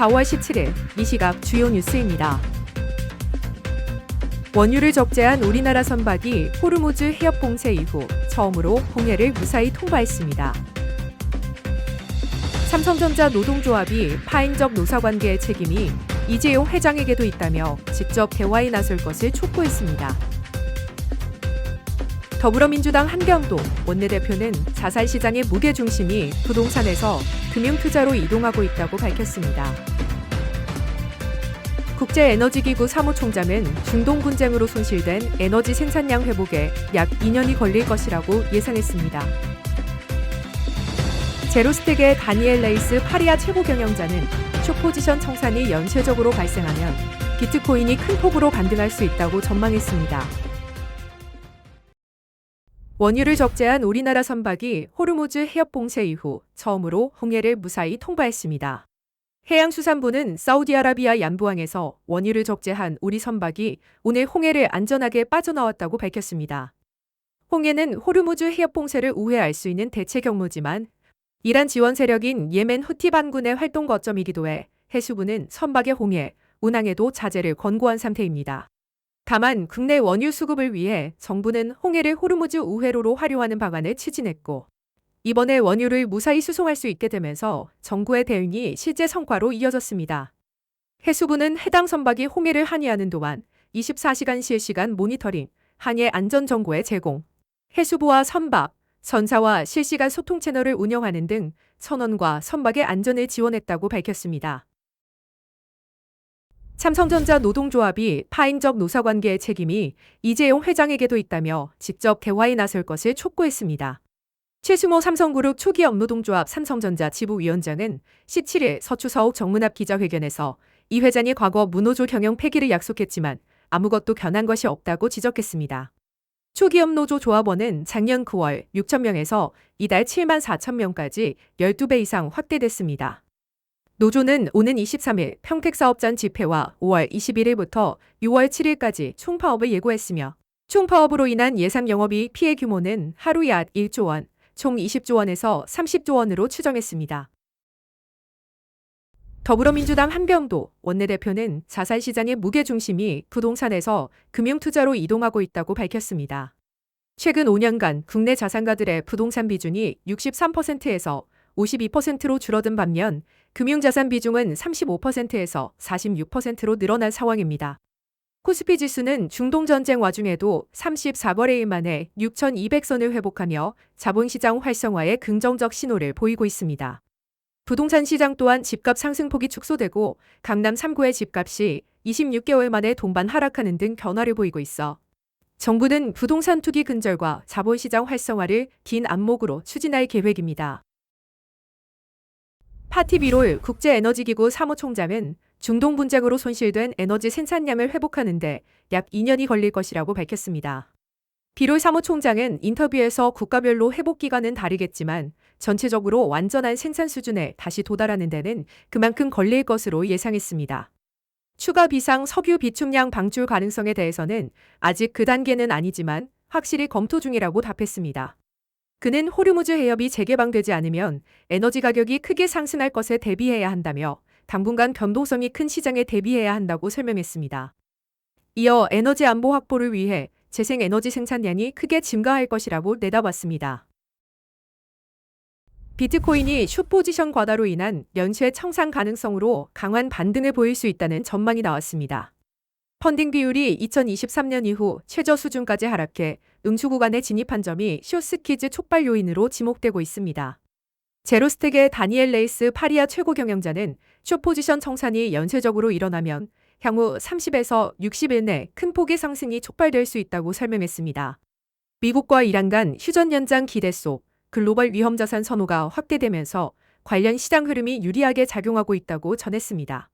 4월 17일 이 시각 주요 뉴스입니다. 원유를 적재한 우리나라 선박이 호르무즈 해협 봉쇄 이후 처음으로 홍해를 무사히 통과했습니다. 삼성전자 노동조합이 파행적 노사관계의 책임이 이재용 회장에게도 있다며 직접 대화에 나설 것을 촉구했습니다. 더불어민주당 한경도 원내대표는 자산시장의 무게중심이 부동산에서 금융투자로 이동하고 있다고 밝혔습니다. 국제에너지기구 사무총장은 중동 분쟁으로 손실된 에너지 생산량 회복에 약 2년이 걸릴 것이라고 예상했습니다. 제로스택의 다니엘 레이스 파리아 최고 경영자는 숏포지션 청산이 연쇄적으로 발생하면 비트코인이 큰 폭으로 반등할 수 있다고 전망했습니다. 원유를 적재한 우리나라 선박이 호르무즈 해협 봉쇄 이후 처음으로 홍해를 무사히 통과했습니다. 해양수산부는 사우디아라비아 얀부항에서 원유를 적재한 우리 선박이 오늘 홍해를 안전하게 빠져나왔다고 밝혔습니다. 홍해는 호르무즈 해협 봉쇄를 우회할 수 있는 대체 경로지만 이란 지원 세력인 예멘 후티 반군의 활동 거점이기도 해 해수부는 선박의 홍해 운항에도 자제를 권고한 상태입니다. 다만 국내 원유 수급을 위해 정부는 홍해를 호르무즈 우회로로 활용하는 방안을 추진했고 이번에 원유를 무사히 수송할 수 있게 되면서 정부의 대응이 실제 성과로 이어졌습니다. 해수부는 해당 선박이 홍해를 항해하는 동안 24시간 실시간 모니터링, 항해 안전 정보의 제공, 해수부와 선박, 선사와 실시간 소통 채널을 운영하는 등 선원과 선박의 안전을 지원했다고 밝혔습니다. 삼성전자 노동조합이 파행적 노사관계의 책임이 이재용 회장에게도 있다며 직접 대화에 나설 것을 촉구했습니다. 최수모 삼성그룹 초기 업노동조합 삼성전자 지부위원장은 17일 서추서욱 정문 앞 기자회견에서 이 회장이 과거 문호조 경영 폐기를 약속했지만 아무것도 변한 것이 없다고 지적했습니다. 초기 업노조 조합원은 작년 9월 6,000명에서 이달 7만 4천 명까지 12배 이상 확대됐습니다. 노조는 오는 23일 평택사업장 집회와 5월 21일부터 6월 7일까지 총파업을 예고했으며 총파업으로 인한 예상 영업이익 피해 규모는 하루 약 1조 원, 총 20조 원에서 30조 원으로 추정했습니다. 더불어민주당 한경도 원내대표는 자산시장의 무게중심이 부동산에서 금융투자로 이동하고 있다고 밝혔습니다. 최근 5년간 국내 자산가들의 부동산 비중이 63%에서 52%로 줄어든 반면 금융자산 비중은 35%에서 46%로 늘어난 상황입니다. 코스피 지수는 중동전쟁 와중에도 34거래일 만에 6,200선을 회복하며 자본시장 활성화에 긍정적 신호를 보이고 있습니다. 부동산 시장 또한 집값 상승폭이 축소되고 강남 3구의 집값이 26개월 만에 동반 하락하는 등 변화를 보이고 있어 정부는 부동산 투기 근절과 자본시장 활성화를 긴 안목으로 추진할 계획입니다. 파티 비롤 국제에너지기구 사무총장은 중동 분쟁으로 손실된 에너지 생산량을 회복하는 데 약 2년이 걸릴 것이라고 밝혔습니다. 비롤 사무총장은 인터뷰에서 국가별로 회복 기간은 다르겠지만 전체적으로 완전한 생산 수준에 다시 도달하는 데는 그만큼 걸릴 것으로 예상했습니다. 추가 비상 석유 비축량 방출 가능성에 대해서는 아직 그 단계는 아니지만 확실히 검토 중이라고 답했습니다. 그는 호르무즈 해협이 재개방되지 않으면 에너지 가격이 크게 상승할 것에 대비해야 한다며 당분간 변동성이 큰 시장에 대비해야 한다고 설명했습니다. 이어 에너지 안보 확보를 위해 재생에너지 생산량이 크게 증가할 것이라고 내다봤습니다. 비트코인이 숏포지션 과다로 인한 연쇄 청산 가능성으로 강한 반등을 보일 수 있다는 전망이 나왔습니다. 펀딩 비율이 2023년 이후 최저 수준까지 하락해 응수 구간에 진입한 점이 숏스퀴즈 촉발 요인으로 지목되고 있습니다. 제로스택의 다니엘 레이스 파리아 최고 경영자는 숏포지션 청산이 연쇄적으로 일어나면 향후 30에서 60일 내 큰 폭의 상승이 촉발될 수 있다고 설명했습니다. 미국과 이란 간 휴전 연장 기대 속 글로벌 위험자산 선호가 확대되면서 관련 시장 흐름이 유리하게 작용하고 있다고 전했습니다.